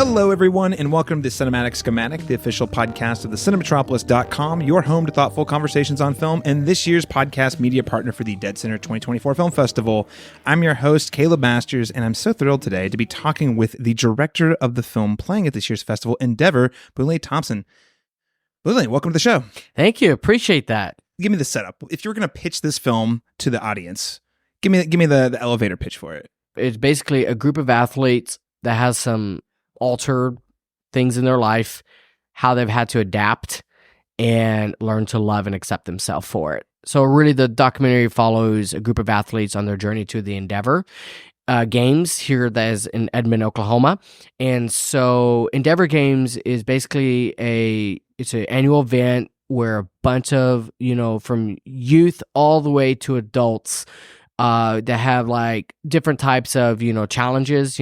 Hello, everyone, and welcome to Cinematic Schematic, the official podcast of the Cinematropolis.com, your home to thoughtful conversations on film, and this year's podcast media partner for the dCFF24 2024 Film Festival. I'm your host, Caleb Masters, and I'm so thrilled today to be talking with the director of the film playing at this year's festival, Director Bunee Tomlinson. Bunee, welcome to the show. Thank you. Appreciate that. Give me the setup. If you were going to pitch this film to the audience, give me the elevator pitch for it. It's basically a group of athletes that has some altered things in their life, how they've had to adapt and learn to love and accept themselves for it. So really the documentary follows a group of athletes on their journey to the Endeavor Games here that is in Edmond, Oklahoma. And so Endeavor Games is basically it's an annual event where a bunch of, from youth all the way to adults that have like different types of, challenges,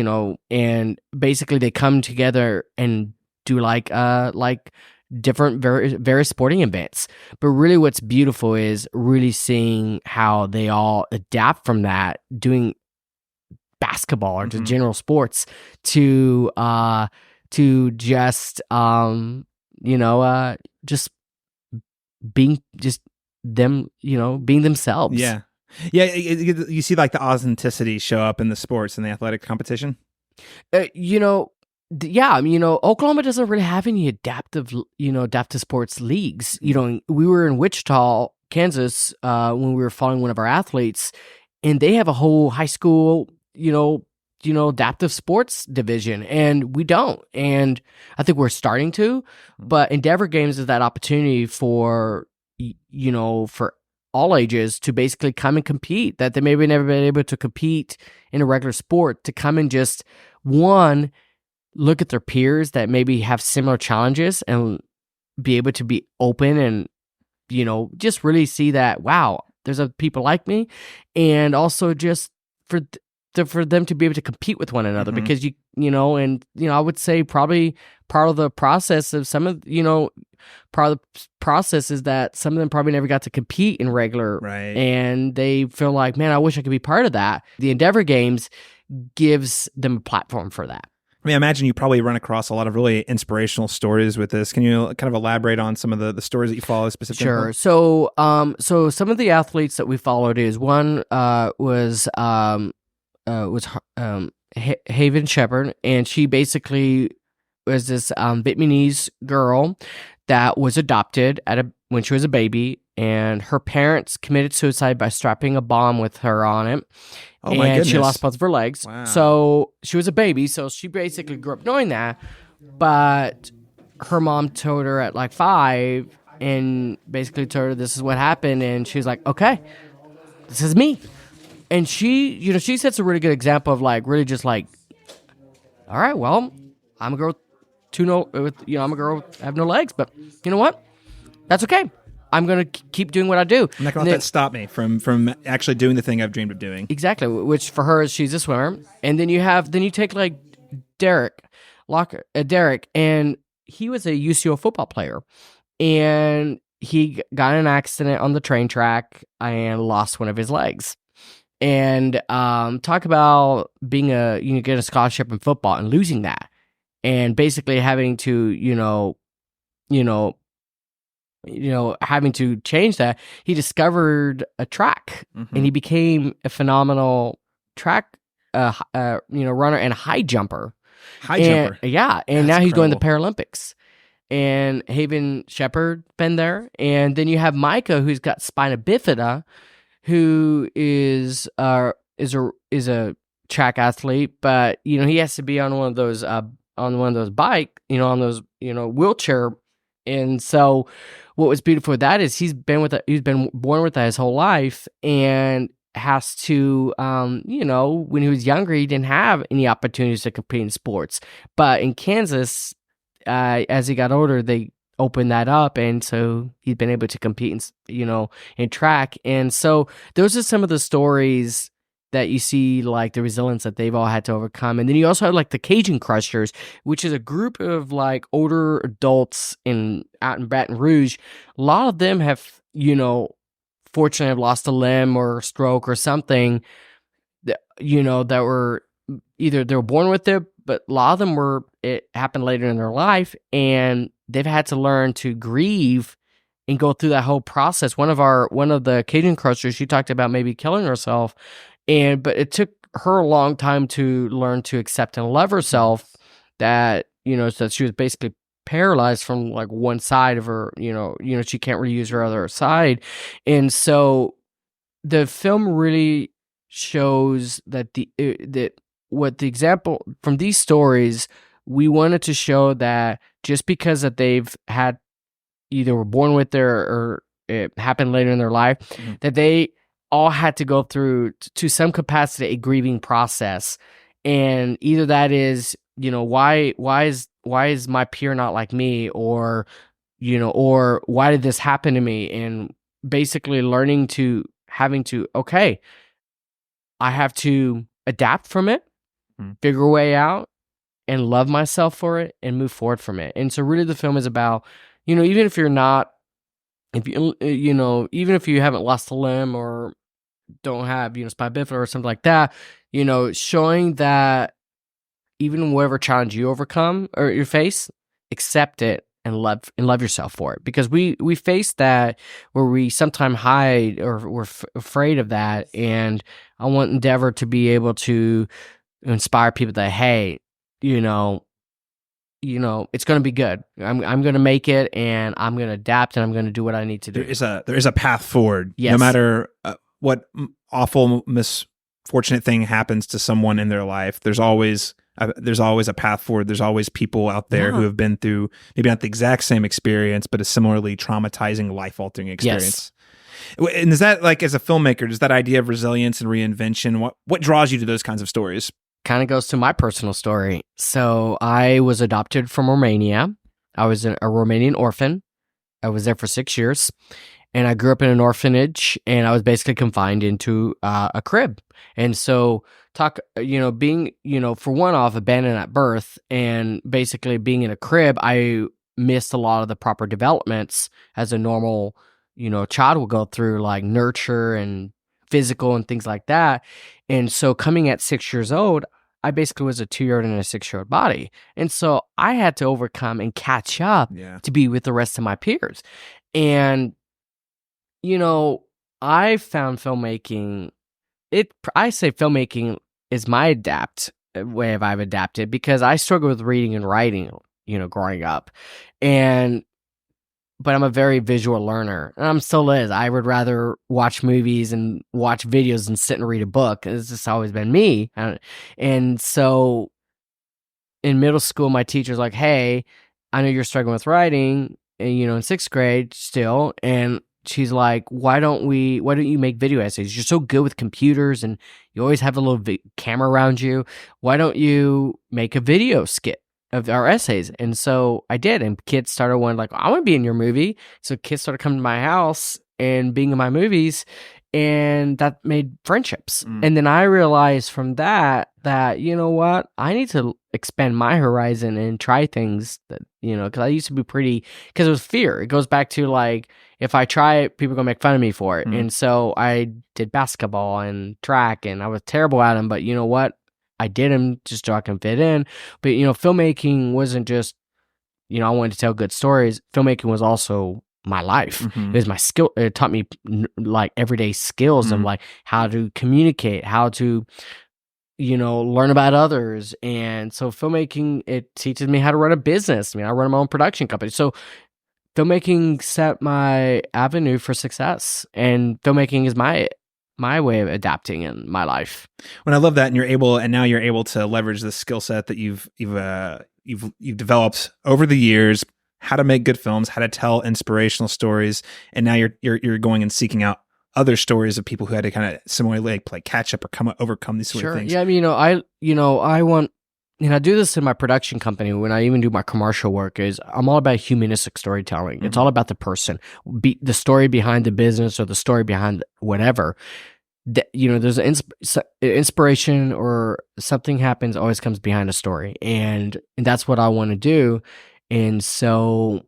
and basically they come together and do like different various sporting events. But really what's beautiful is really seeing how they all adapt from that, doing basketball or to general sports to just, just being just them, being themselves. Yeah. Yeah, you see like the authenticity show up in the sports and the athletic competition? Oklahoma doesn't really have any adaptive sports leagues. We were in Wichita, Kansas, when we were following one of our athletes, and they have a whole high school, adaptive sports division, and we don't. And I think we're starting to, but Endeavor Games is that opportunity for all ages to basically come and compete that they maybe never been able to compete in a regular sport, to come and just look at their peers that maybe have similar challenges and be able to be open and, just really see that, wow, there's other people like me. And also just for them to be able to compete with one another, because I would say probably part of the process of part of the process is that some of them probably never got to compete in regular, right? And they feel like, man, I wish I could be part of that. The Endeavor Games gives them a platform for that. I mean, I imagine you probably run across a lot of really inspirational stories with this. Can you kind of elaborate on some of the stories that you follow specifically? Sure. So some of the athletes that we followed is one was Haven Shepard, and she basically was this Vietnamese girl that was adopted when she was a baby, and her parents committed suicide by strapping a bomb with her on it. Oh my goodness. She lost both of her legs. Wow. So she was a baby, so she basically grew up knowing that, but her mom told her at like 5 and basically told her this is what happened, and she was like, okay, this is me. And she sets a really good example of like really just like, all right, well, I'm a girl I'm a girl, I have no legs, but you know what? That's okay. I'm gonna keep doing what I do. I'm not gonna let that stop me from actually doing the thing I've dreamed of doing. Exactly, which for her is she's a swimmer. And then you take like Derek, and he was a UCO football player, and he got in an accident on the train track and lost one of his legs. And talk about being get a scholarship in football and losing that, and basically having to having to change that. He discovered a track, and he became a phenomenal track runner and high jumper. Yeah, and now he's going to the Paralympics. And Haven Shepard been there, and then you have Micah, who's got spina bifida, who is a track athlete, but he has to be on one of those bike, on those wheelchair. And so what was beautiful with that is he's been born with that his whole life, and has to when he was younger he didn't have any opportunities to compete in sports, but in Kansas as he got older they opened that up, and so he's been able to compete in track. And so those are some of the stories that you see, like the resilience that they've all had to overcome. And then you also have like the Cajun Crushers, which is a group of like older adults out in Baton Rouge. A lot of them have, fortunately have lost a limb or a stroke or something that, that were either they were born with it, but a lot of them were it happened later in their life, and they've had to learn to grieve and go through that whole process. One of the Cajun Crushers, she talked about maybe killing herself, but it took her a long time to learn to accept and love herself. That so she was basically paralyzed from like one side of her. She can't really use her other side, and so the film really shows that what the example from these stories, we wanted to show that just because that they've had either were born with it or it happened later in their life, that they all had to go through to some capacity a grieving process. And either that is, why is my peer not like me, or why did this happen to me? And basically having to, okay, I have to adapt from it, figure a way out, and love myself for it and move forward from it. And so really the film is about, even if even if you haven't lost a limb or don't have, spina bifida or something like that, showing that even whatever challenge you overcome or you face, accept it and love yourself for it. Because we face that where we sometimes hide or we're afraid of that. And I want Endeavor to be able to inspire people that, hey, it's going to be good. I'm going to make it, and I'm going to adapt, and I'm going to do what I need to do. There is a path forward. Yes. No matter what awful, misfortunate thing happens to someone in their life, there's always a path forward. There's always people out there who have been through maybe not the exact same experience, but a similarly traumatizing, life-altering experience. Yes. And is that, like, as a filmmaker, does that idea of resilience and reinvention, what draws you to those kinds of stories? Kind of goes to my personal story. So I was adopted from Romania. I was a Romanian orphan. I was there for 6 years, and I grew up in an orphanage, and I was basically confined into a crib. And so being, for one off, abandoned at birth, and basically being in a crib, I missed a lot of the proper developments as a normal, child will go through, like nurture and physical and things like that. And so coming at 6 years old, I basically was a 2-year-old in a 6-year-old body. And so I had to overcome and catch up to be with the rest of my peers. And, I found filmmaking, I say filmmaking is my way of I've adapted, because I struggled with reading and writing, growing up. But I'm a very visual learner, and I'm still is. I would rather watch movies and watch videos than sit and read a book. It's just always been me. And so in middle school, my teacher's like, hey, I know you're struggling with writing, and, in 6th grade still. And she's like, why don't you make video essays? You're so good with computers, and you always have a little camera around you. Why don't you make a video skit of our essays? And so I did, and kids started wanting, like, I want to be in your movie. So kids started coming to my house and being in my movies, and that made friendships. And then I realized from that you know what, I need to expand my horizon and try things that, because I used to be because it was fear. It goes back to, like, if I try it, people are gonna make fun of me for it. And so I did basketball and track, and I was terrible at them, but you know what, I did them just so I can fit in. But, filmmaking wasn't just, I wanted to tell good stories. Filmmaking was also my life. It was my skill. It taught me, like, everyday skills of, like, how to communicate, how to, learn about others. And so filmmaking, it teaches me how to run a business. I run my own production company. So filmmaking set my avenue for success, and filmmaking is my way of adapting in my life. When I love that, and now you're able to leverage the skill set that you've developed over the years, how to make good films, how to tell inspirational stories, and now you're going and seeking out other stories of people who had to kind of similarly like catch up or overcome these sort of things. Yeah, I want. I do this in my production company when I even do my commercial work. I'm all about humanistic storytelling. It's all about the person, the story behind the business or the story behind whatever. There's an inspiration or something happens, always comes behind a story, and that's what I want to do. And so,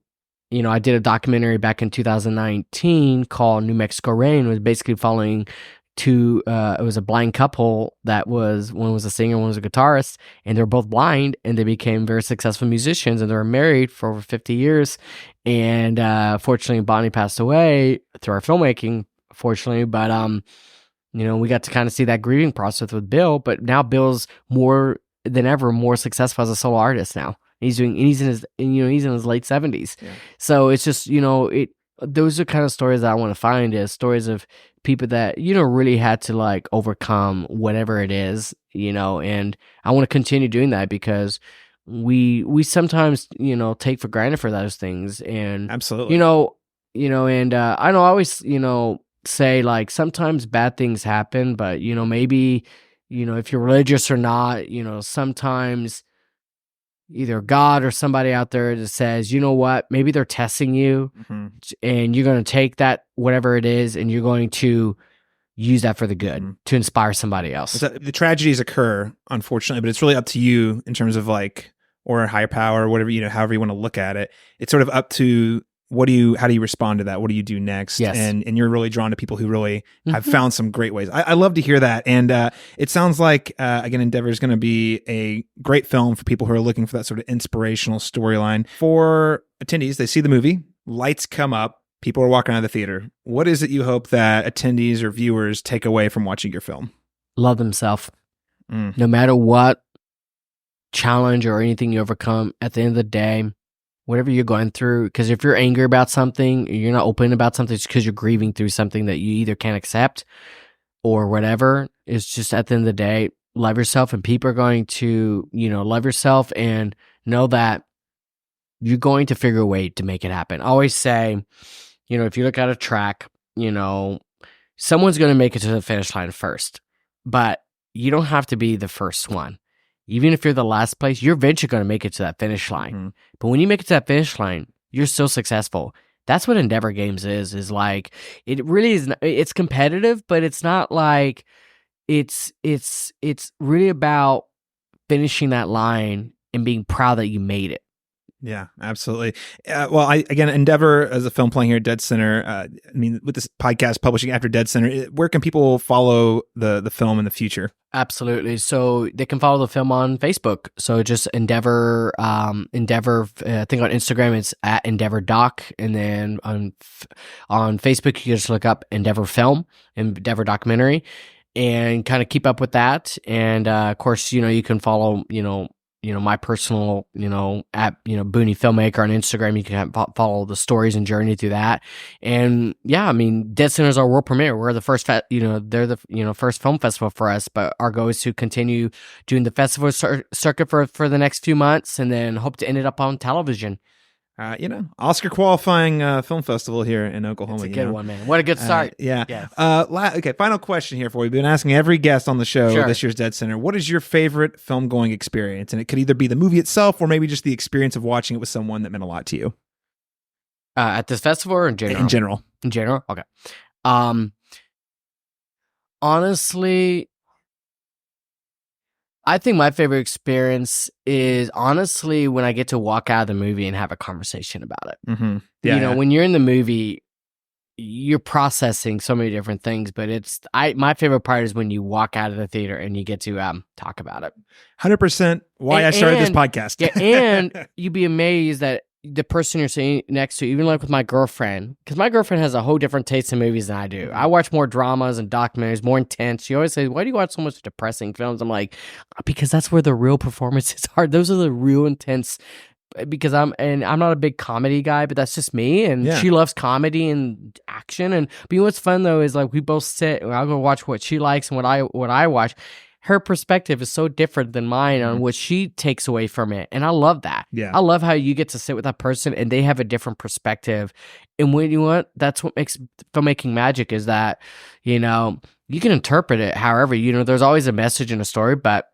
I did a documentary back in 2019 called New Mexico Rain. It was basically following it was a blind couple that was, one was a singer, one was a guitarist, and they're both blind, and they became very successful musicians, and they were married for over 50 years. And fortunately, Bonnie passed away through our filmmaking, fortunately, but we got to kind of see that grieving process with Bill. But now Bill's more than ever more successful as a solo artist now. He's in his late 70s. Yeah. So it's just, those are kind of stories that I want to find, is stories of people that, really had to like overcome whatever it is, and I want to continue doing that, because we sometimes, take for granted for those things. And absolutely, and I know I always, say like sometimes bad things happen, but maybe, if you're religious or not, sometimes either God or somebody out there that says, you know what, maybe they're testing you, and you're going to take that, whatever it is, and you're going to use that for the good, to inspire somebody else. The tragedies occur, unfortunately, but it's really up to you in terms of like, or a higher power, or whatever, however you want to look at it. It's sort of up to how do you respond to that? What do you do next? Yes. And you're really drawn to people who really have found some great ways. I love to hear that. And it sounds like, again, Endeavor is going to be a great film for people who are looking for that sort of inspirational storyline. For attendees, they see the movie, lights come up, people are walking out of the theater. What is it you hope that attendees or viewers take away from watching your film? Love themselves. No matter what challenge or anything you overcome, at the end of the day, whatever you're going through, because if you're angry about something, you're not open about something, it's because you're grieving through something that you either can't accept or whatever. It's just, at the end of the day, love yourself, and people are going to, love yourself, and know that you're going to figure a way to make it happen. I always say, if you look at a track, someone's going to make it to the finish line first, but you don't have to be the first one. Even if you're the last place, you're eventually going to make it to that finish line. But when you make it to that finish line, you're so successful. That's what Endeavor Games is like. It really is. It's competitive, but it's not like it's really about finishing that line and being proud that you made it. Yeah, absolutely. Well, again, Endeavor as a film playing here at dCFF24. With this podcast publishing after dCFF24, where can people follow the film in the future? Absolutely. So they can follow the film on Facebook. So just Endeavor. I think on Instagram it's at Endeavor Doc, and then on Facebook you can just look up Endeavor Film, Endeavor Documentary, and kind of keep up with that. And of course, you can follow my personal, at, Bunee Filmmaker on Instagram. You can follow the stories and journey through that. And yeah, dCFF24 is our world premiere. We're the first, they're the, first film festival for us, but our goal is to continue doing the festival circuit for the next few months, and then hope to end it up on television. Oscar qualifying film festival here in Oklahoma. It's a good one, man. What a good start. Yeah. Yes. Okay, final question here for you. We've been asking every guest on the show this year's dCFF24. What is your favorite film going experience? And it could either be the movie itself, or maybe just the experience of watching it with someone that meant a lot to you. At this festival, or in general? In general? Okay. Honestly, I think my favorite experience is honestly when I get to walk out of the movie and have a conversation about it. Yeah, when you're in the movie, you're processing so many different things, but my favorite part is when you walk out of the theater and you get to talk about it. 100% why I started this podcast. Yeah, and you'd be amazed that the person you're sitting next to, even like with my girlfriend, because my girlfriend has a whole different taste in movies than I do. I watch more dramas and documentaries, more intense. She always says, why do you watch so much depressing films? I'm like, because that's where the real performances are. Those are the real intense, because I'm not a big comedy guy, but that's just me. And she loves comedy and action. But what's fun though is like we both sit and I'll go watch what she likes and what I watch. Her perspective is so different than mine on what she takes away from it. And I love that. Yeah. I love how you get to sit with that person and they have a different perspective. And that's what makes filmmaking magic, is that, you can interpret it however, there's always a message in a story, but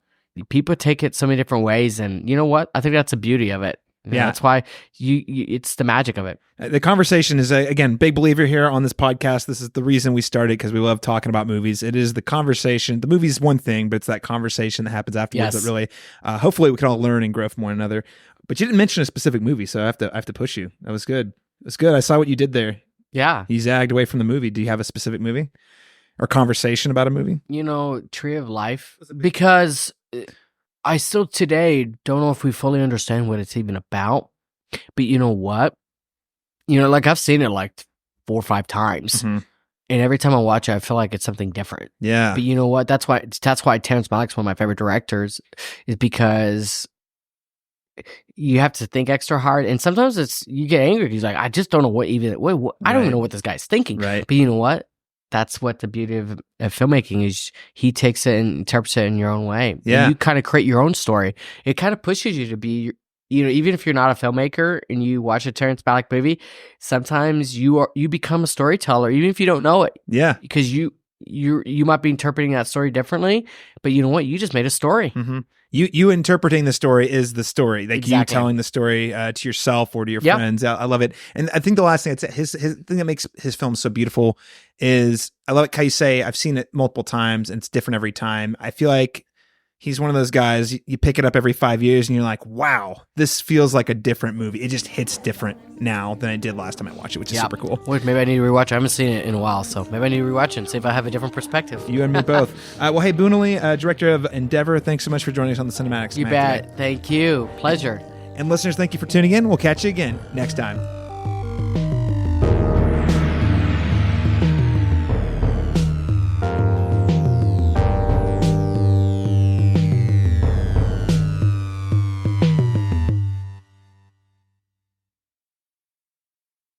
people take it so many different ways. And you know what? I think that's the beauty of it. That's why it's the magic of it. The conversation is, again, big believer here on this podcast. This is the reason we started, because we love talking about movies. It is the conversation. The movie is one thing, but it's that conversation that happens afterwards that really, hopefully we can all learn and grow from one another. But you didn't mention a specific movie, so I have to push you. That was good. It was good. I saw what you did there. Yeah. You zagged away from the movie. Do you have a specific movie? or conversation about a movie? Tree of Life, because I still today don't know if we fully understand what it's even about. But you know what? Like I've seen it like 4 or 5 times. Mm-hmm. And every time I watch it, I feel like it's something different. Yeah. But you know what? That's why Terrence Malick's one of my favorite directors, is because you have to think extra hard. And sometimes you get angry. He's like, I just don't know what I don't even know what this guy's thinking. Right. But you know what? That's what the beauty of filmmaking is. He takes it and interprets it in your own way. Yeah. And you kind of create your own story. It kind of pushes you to be, even if you're not a filmmaker and you watch a Terrence Malick movie, sometimes you become a storyteller, even if you don't know it. Yeah. Because you might be interpreting that story differently, but you know what? You just made a story. Mm-hmm. You interpreting the story is the story. Like Exactly. you telling the story to yourself or to your friends. I love it. And I think the last thing I'd say, his thing that makes his film so beautiful is, I love it how you say, I've seen it multiple times and it's different every time. I feel like he's one of those guys, you pick it up every 5 years and you're like, wow, this feels like a different movie. It just hits different now than it did last time I watched it, which is super cool. Wait, maybe I need to rewatch it. I haven't seen it in a while, so maybe I need to rewatch it and see if I have a different perspective. You and me both. Well, hey, Bunee, director of Endeavor, thanks so much for joining us on the Cinematic Schematic. You bet. Today. Thank you. Pleasure. And listeners, thank you for tuning in. We'll catch you again next time.